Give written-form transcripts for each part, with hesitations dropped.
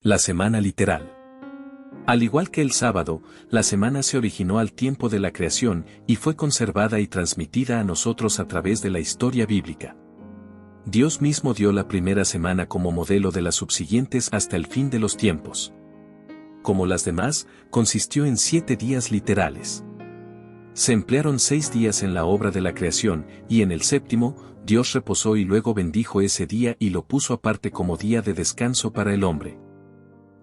La semana literal. Al igual que el sábado, la semana se originó al tiempo de la creación y fue conservada y transmitida a nosotros a través de la historia bíblica. Dios mismo dio la primera semana como modelo de las subsiguientes hasta el fin de los tiempos. Como las demás, consistió en 7 días literales. Se emplearon 6 días en la obra de la creación, y en el séptimo, Dios reposó y luego bendijo ese día y lo puso aparte como día de descanso para el hombre.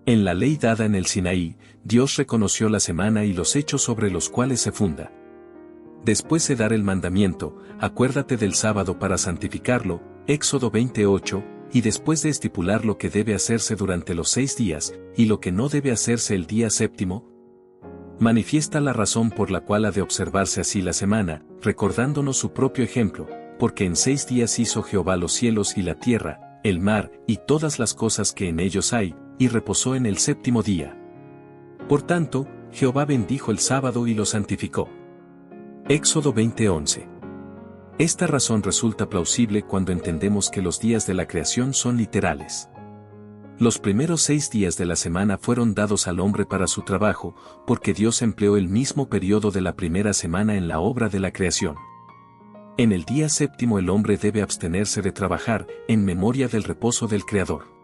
En la ley dada en el Sinaí, Dios reconoció la semana y los hechos sobre los cuales se funda. Después de dar el mandamiento, acuérdate del sábado para santificarlo, Éxodo 28, y después de estipular lo que debe hacerse durante los 6 días, y lo que no debe hacerse el día séptimo, manifiesta la razón por la cual ha de observarse así la semana, recordándonos su propio ejemplo, porque en 6 días hizo Jehová los cielos y la tierra, el mar, y todas las cosas que en ellos hay, y reposó en el séptimo día. Por tanto, Jehová bendijo el sábado y lo santificó. Éxodo 20:11. Esta razón resulta plausible cuando entendemos que los días de la creación son literales. Los primeros 6 días de la semana fueron dados al hombre para su trabajo, porque Dios empleó el mismo periodo de la primera semana en la obra de la creación. En el día séptimo el hombre debe abstenerse de trabajar, en memoria del reposo del Creador.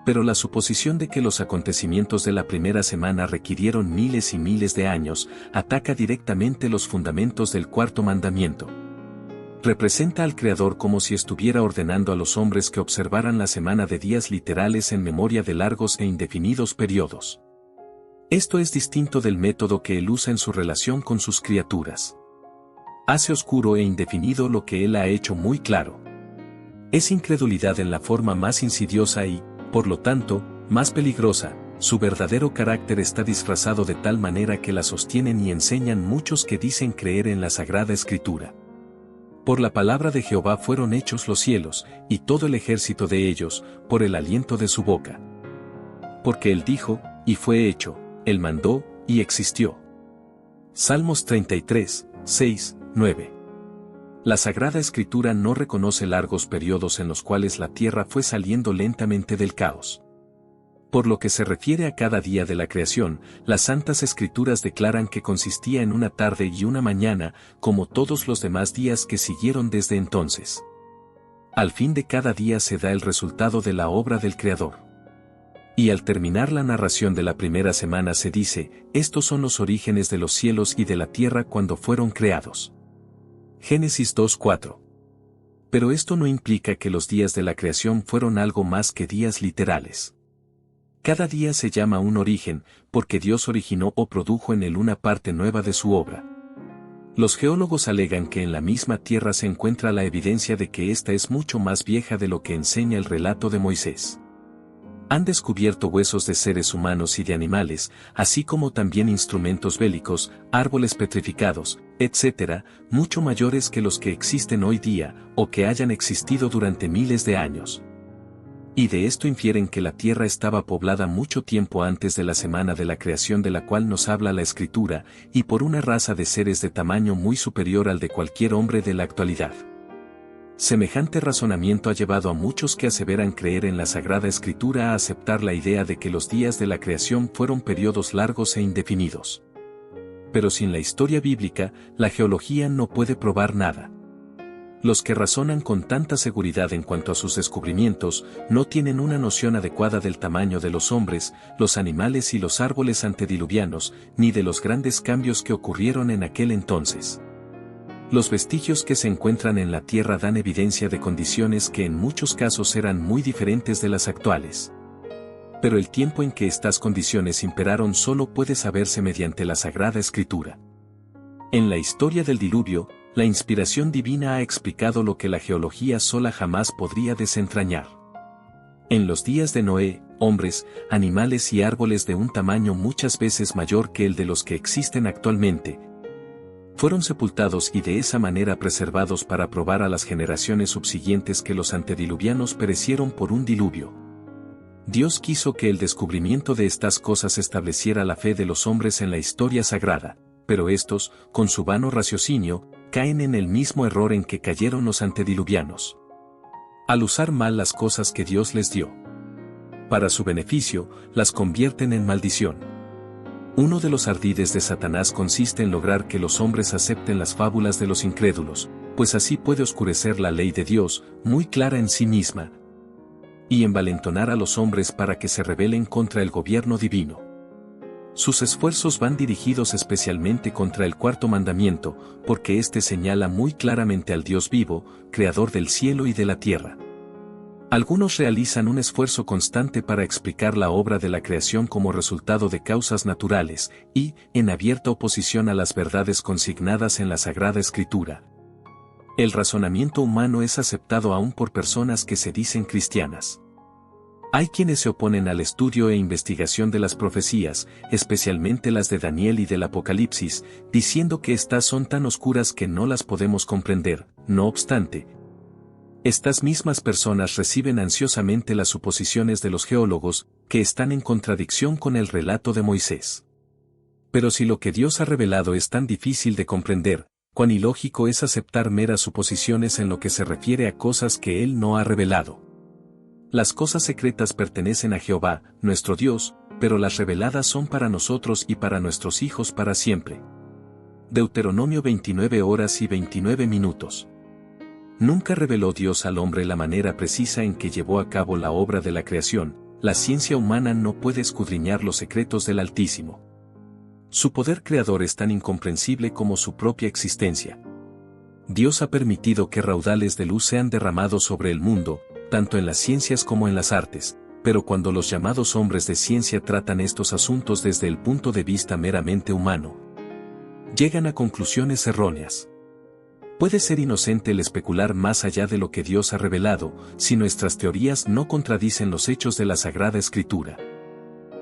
Pero la suposición de que los acontecimientos de la primera semana requirieron miles y miles de años, ataca directamente los fundamentos del cuarto mandamiento. Representa al Creador como si estuviera ordenando a los hombres que observaran la semana de días literales en memoria de largos e indefinidos periodos. Esto es distinto del método que Él usa en su relación con sus criaturas. Hace oscuro e indefinido lo que Él ha hecho muy claro. Es incredulidad en la forma más insidiosa y, por lo tanto, más peligrosa. Su verdadero carácter está disfrazado de tal manera que la sostienen y enseñan muchos que dicen creer en la Sagrada Escritura. Por la palabra de Jehová fueron hechos los cielos, y todo el ejército de ellos, por el aliento de su boca. Porque Él dijo, y fue hecho, Él mandó, y existió. Salmos 33, 6, 9. La Sagrada Escritura no reconoce largos periodos en los cuales la tierra fue saliendo lentamente del caos. Por lo que se refiere a cada día de la creación, las Santas Escrituras declaran que consistía en una tarde y una mañana, como todos los demás días que siguieron desde entonces. Al fin de cada día se da el resultado de la obra del Creador. Y al terminar la narración de la primera semana se dice, estos son los orígenes de los cielos y de la tierra cuando fueron creados. Génesis 2:4. Pero esto no implica que los días de la creación fueron algo más que días literales. Cada día se llama un origen, porque Dios originó o produjo en él una parte nueva de su obra. Los geólogos alegan que en la misma tierra se encuentra la evidencia de que ésta es mucho más vieja de lo que enseña el relato de Moisés. Han descubierto huesos de seres humanos y de animales, así como también instrumentos bélicos, árboles petrificados, etc., mucho mayores que los que existen hoy día, o que hayan existido durante miles de años. Y de esto infieren que la tierra estaba poblada mucho tiempo antes de la semana de la creación de la cual nos habla la Escritura, y por una raza de seres de tamaño muy superior al de cualquier hombre de la actualidad. Semejante razonamiento ha llevado a muchos que aseveran creer en la Sagrada Escritura a aceptar la idea de que los días de la creación fueron periodos largos e indefinidos. Pero sin la historia bíblica, la geología no puede probar nada. Los que razonan con tanta seguridad en cuanto a sus descubrimientos, no tienen una noción adecuada del tamaño de los hombres, los animales y los árboles antediluvianos, ni de los grandes cambios que ocurrieron en aquel entonces. Los vestigios que se encuentran en la tierra dan evidencia de condiciones que en muchos casos eran muy diferentes de las actuales. Pero el tiempo en que estas condiciones imperaron solo puede saberse mediante la Sagrada Escritura. En la historia del diluvio, la inspiración divina ha explicado lo que la geología sola jamás podría desentrañar. En los días de Noé, hombres, animales y árboles de un tamaño muchas veces mayor que el de los que existen actualmente, fueron sepultados y de esa manera preservados para probar a las generaciones subsiguientes que los antediluvianos perecieron por un diluvio. Dios quiso que el descubrimiento de estas cosas estableciera la fe de los hombres en la historia sagrada, pero estos, con su vano raciocinio, caen en el mismo error en que cayeron los antediluvianos. Al usar mal las cosas que Dios les dio. para su beneficio, las convierten en maldición. Uno de los ardides de Satanás consiste en lograr que los hombres acepten las fábulas de los incrédulos, pues así puede oscurecer la ley de Dios, muy clara en sí misma, y envalentonar a los hombres para que se rebelen contra el gobierno divino. Sus esfuerzos van dirigidos especialmente contra el cuarto mandamiento, porque éste señala muy claramente al Dios vivo, creador del cielo y de la tierra. Algunos realizan un esfuerzo constante para explicar la obra de la creación como resultado de causas naturales, y, en abierta oposición a las verdades consignadas en la Sagrada Escritura. El razonamiento humano es aceptado aún por personas que se dicen cristianas. Hay quienes se oponen al estudio e investigación de las profecías, especialmente las de Daniel y del Apocalipsis, diciendo que éstas son tan oscuras que no las podemos comprender. No obstante, estas mismas personas reciben ansiosamente las suposiciones de los geólogos, que están en contradicción con el relato de Moisés. Pero si lo que Dios ha revelado es tan difícil de comprender, cuán ilógico es aceptar meras suposiciones en lo que se refiere a cosas que Él no ha revelado. Las cosas secretas pertenecen a Jehová, nuestro Dios, pero las reveladas son para nosotros y para nuestros hijos para siempre. Deuteronomio 29 horas y 29 minutos. Nunca reveló Dios al hombre la manera precisa en que llevó a cabo la obra de la creación. La ciencia humana no puede escudriñar los secretos del Altísimo. Su poder creador es tan incomprensible como su propia existencia. Dios ha permitido que raudales de luz sean derramados sobre el mundo, tanto en las ciencias como en las artes, pero cuando los llamados hombres de ciencia tratan estos asuntos desde el punto de vista meramente humano, llegan a conclusiones erróneas. Puede ser inocente el especular más allá de lo que Dios ha revelado, si nuestras teorías no contradicen los hechos de la Sagrada Escritura.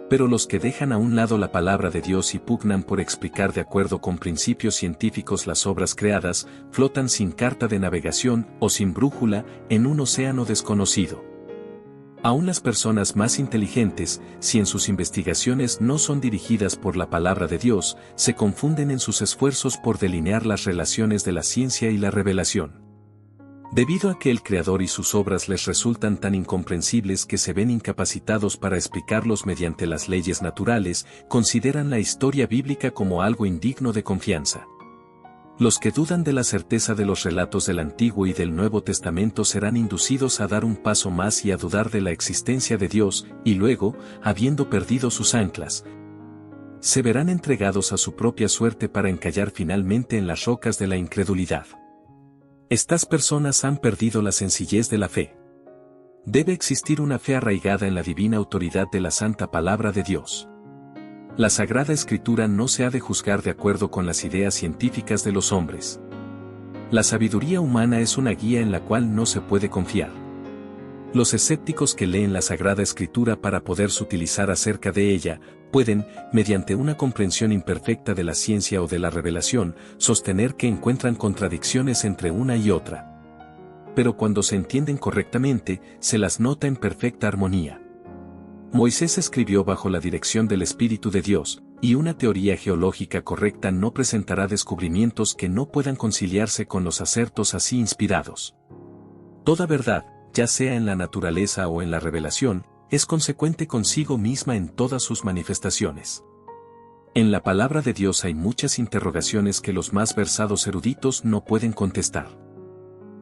Pero los que dejan a un lado la palabra de Dios y pugnan por explicar de acuerdo con principios científicos las obras creadas, flotan sin carta de navegación o sin brújula en un océano desconocido. Aún las personas más inteligentes, si en sus investigaciones no son dirigidas por la palabra de Dios, se confunden en sus esfuerzos por delinear las relaciones de la ciencia y la revelación. Debido a que el Creador y sus obras les resultan tan incomprensibles que se ven incapacitados para explicarlos mediante las leyes naturales, consideran la historia bíblica como algo indigno de confianza. Los que dudan de la certeza de los relatos del Antiguo y del Nuevo Testamento serán inducidos a dar un paso más y a dudar de la existencia de Dios, y luego, habiendo perdido sus anclas, se verán entregados a su propia suerte para encallar finalmente en las rocas de la incredulidad. Estas personas han perdido la sencillez de la fe. Debe existir una fe arraigada en la divina autoridad de la santa palabra de Dios. La Sagrada Escritura no se ha de juzgar de acuerdo con las ideas científicas de los hombres. La sabiduría humana es una guía en la cual no se puede confiar. Los escépticos que leen la Sagrada Escritura para poderse utilizar acerca de ella, pueden, mediante una comprensión imperfecta de la ciencia o de la revelación, sostener que encuentran contradicciones entre una y otra. Pero cuando se entienden correctamente, se las nota en perfecta armonía. Moisés escribió bajo la dirección del Espíritu de Dios, y una teoría geológica correcta no presentará descubrimientos que no puedan conciliarse con los acertos así inspirados. Toda verdad, ya sea en la naturaleza o en la revelación, es consecuente consigo misma en todas sus manifestaciones. En la palabra de Dios hay muchas interrogaciones que los más versados eruditos no pueden contestar.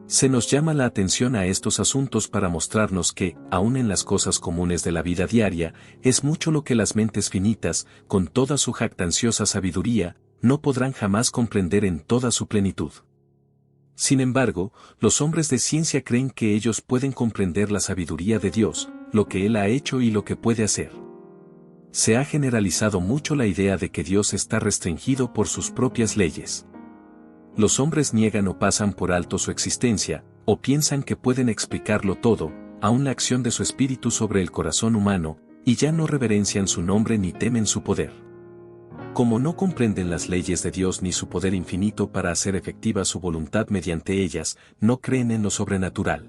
Se nos llama la atención a estos asuntos para mostrarnos que, aun en las cosas comunes de la vida diaria, es mucho lo que las mentes finitas, con toda su jactanciosa sabiduría, no podrán jamás comprender en toda su plenitud. Sin embargo, los hombres de ciencia creen que ellos pueden comprender la sabiduría de Dios, lo que Él ha hecho y lo que puede hacer. Se ha generalizado mucho la idea de que Dios está restringido por sus propias leyes. Los hombres niegan o pasan por alto su existencia, o piensan que pueden explicarlo todo, aun la acción de su espíritu sobre el corazón humano, y ya no reverencian su nombre ni temen su poder. Como no comprenden las leyes de Dios ni su poder infinito para hacer efectiva su voluntad mediante ellas, no creen en lo sobrenatural.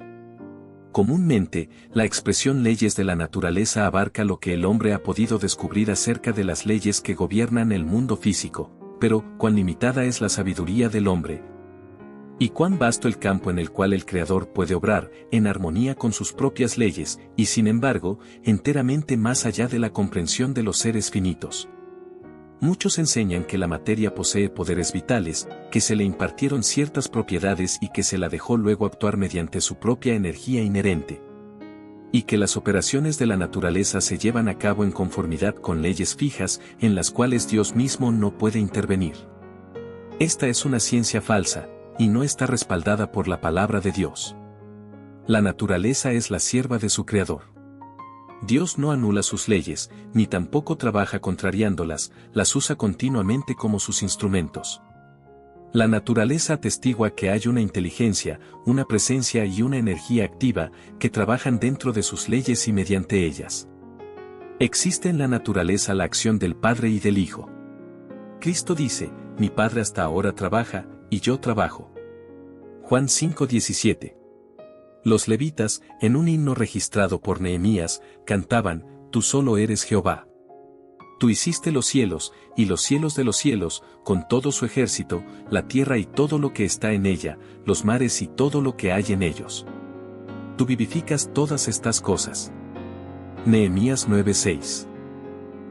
Comúnmente, la expresión leyes de la naturaleza abarca lo que el hombre ha podido descubrir acerca de las leyes que gobiernan el mundo físico, pero cuán limitada es la sabiduría del hombre. Y cuán vasto el campo en el cual el Creador puede obrar, en armonía con sus propias leyes, y sin embargo, enteramente más allá de la comprensión de los seres finitos. Muchos enseñan que la materia posee poderes vitales, que se le impartieron ciertas propiedades y que se la dejó luego actuar mediante su propia energía inherente. Y que las operaciones de la naturaleza se llevan a cabo en conformidad con leyes fijas, en las cuales Dios mismo no puede intervenir. Esta es una ciencia falsa, y no está respaldada por la palabra de Dios. La naturaleza es la sierva de su Creador. Dios no anula sus leyes, ni tampoco trabaja contrariándolas, las usa continuamente como sus instrumentos. La naturaleza atestigua que hay una inteligencia, una presencia y una energía activa, que trabajan dentro de sus leyes y mediante ellas. Existe en la naturaleza la acción del Padre y del Hijo. Cristo dice, mi Padre hasta ahora trabaja, y yo trabajo. Juan 5:17. Los levitas, en un himno registrado por Nehemías, cantaban, tú solo eres Jehová. Tú hiciste los cielos, y los cielos de los cielos, con todo su ejército, la tierra y todo lo que está en ella, los mares y todo lo que hay en ellos. Tú vivificas todas estas cosas. Nehemías 9:6.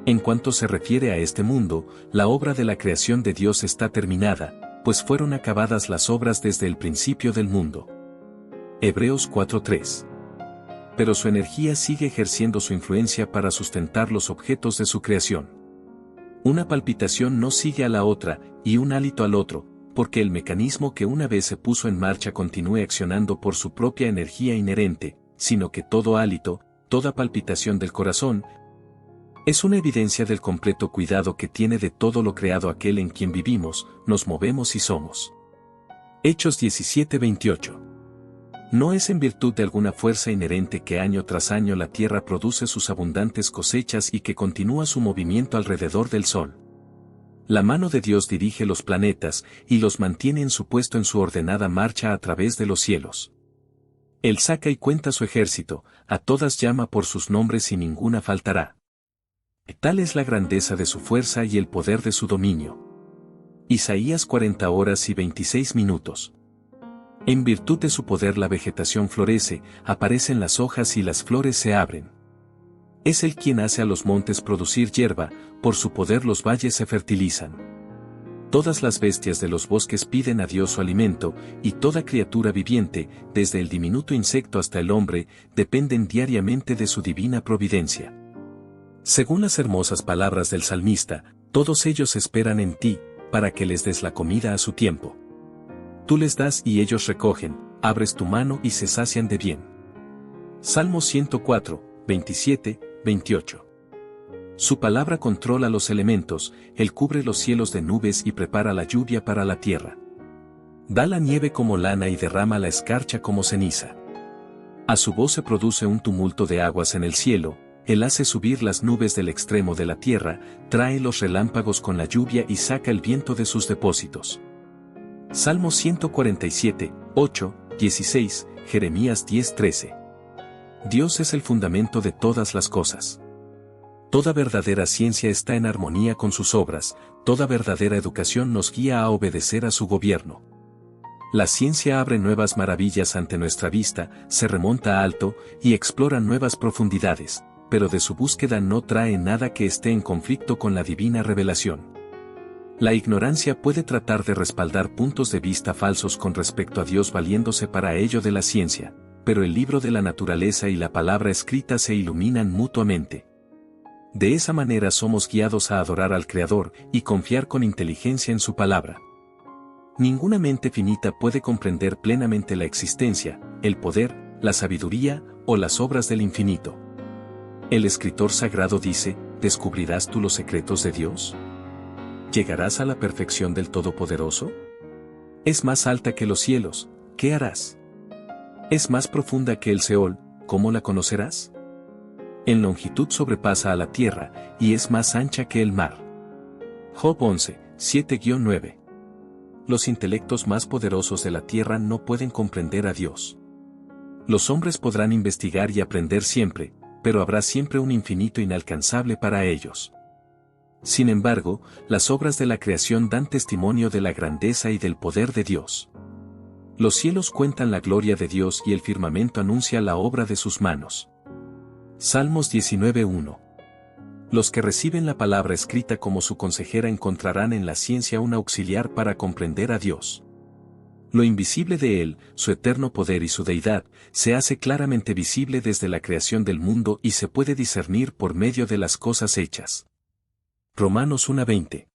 En cuanto se refiere a este mundo, la obra de la creación de Dios está terminada, pues fueron acabadas las obras desde el principio del mundo. Hebreos 4:3. Pero su energía sigue ejerciendo su influencia para sustentar los objetos de su creación. Una palpitación no sigue a la otra, y un hálito al otro, porque el mecanismo que una vez se puso en marcha continúe accionando por su propia energía inherente, sino que todo hálito, toda palpitación del corazón, es una evidencia del completo cuidado que tiene de todo lo creado aquel en quien vivimos, nos movemos y somos. Hechos 17:28. No es en virtud de alguna fuerza inherente que año tras año la tierra produce sus abundantes cosechas y que continúa su movimiento alrededor del sol. La mano de Dios dirige los planetas y los mantiene en su puesto en su ordenada marcha a través de los cielos. Él saca y cuenta su ejército, a todas llama por sus nombres y ninguna faltará. Tal es la grandeza de su fuerza y el poder de su dominio. Isaías 40 horas y 26 minutos. En virtud de su poder la vegetación florece, aparecen las hojas y las flores se abren. Es Él quien hace a los montes producir hierba, por su poder los valles se fertilizan. Todas las bestias de los bosques piden a Dios su alimento, y toda criatura viviente, desde el diminuto insecto hasta el hombre, dependen diariamente de su divina providencia. Según las hermosas palabras del salmista, todos ellos esperan en ti, para que les des la comida a su tiempo. Tú les das y ellos recogen, abres tu mano y se sacian de bien. Salmo 104, 27, 28. Su palabra controla los elementos, Él cubre los cielos de nubes y prepara la lluvia para la tierra. Da la nieve como lana y derrama la escarcha como ceniza. A su voz se produce un tumulto de aguas en el cielo, Él hace subir las nubes del extremo de la tierra, trae los relámpagos con la lluvia y saca el viento de sus depósitos. Salmo 147, 8, 16, Jeremías 10, 13. Dios es el fundamento de todas las cosas. Toda verdadera ciencia está en armonía con sus obras, toda verdadera educación nos guía a obedecer a su gobierno. La ciencia abre nuevas maravillas ante nuestra vista, se remonta alto y explora nuevas profundidades, pero de su búsqueda no trae nada que esté en conflicto con la divina revelación. La ignorancia puede tratar de respaldar puntos de vista falsos con respecto a Dios valiéndose para ello de la ciencia, pero el libro de la naturaleza y la palabra escrita se iluminan mutuamente. De esa manera somos guiados a adorar al Creador y confiar con inteligencia en su palabra. Ninguna mente finita puede comprender plenamente la existencia, el poder, la sabiduría o las obras del infinito. El escritor sagrado dice, ¿descubrirás tú los secretos de Dios? ¿Llegarás a la perfección del Todopoderoso? Es más alta que los cielos, ¿qué harás? Es más profunda que el Seol, ¿cómo la conocerás? En longitud sobrepasa a la tierra, y es más ancha que el mar. Job 11, 7-9. Los intelectos más poderosos de la tierra no pueden comprender a Dios. Los hombres podrán investigar y aprender siempre, pero habrá siempre un infinito inalcanzable para ellos. Sin embargo, las obras de la creación dan testimonio de la grandeza y del poder de Dios. Los cielos cuentan la gloria de Dios y el firmamento anuncia la obra de sus manos. Salmos 19:1. Los que reciben la palabra escrita como su consejera encontrarán en la ciencia un auxiliar para comprender a Dios. Lo invisible de Él, su eterno poder y su deidad, se hace claramente visible desde la creación del mundo y se puede discernir por medio de las cosas hechas. Romanos 1:20.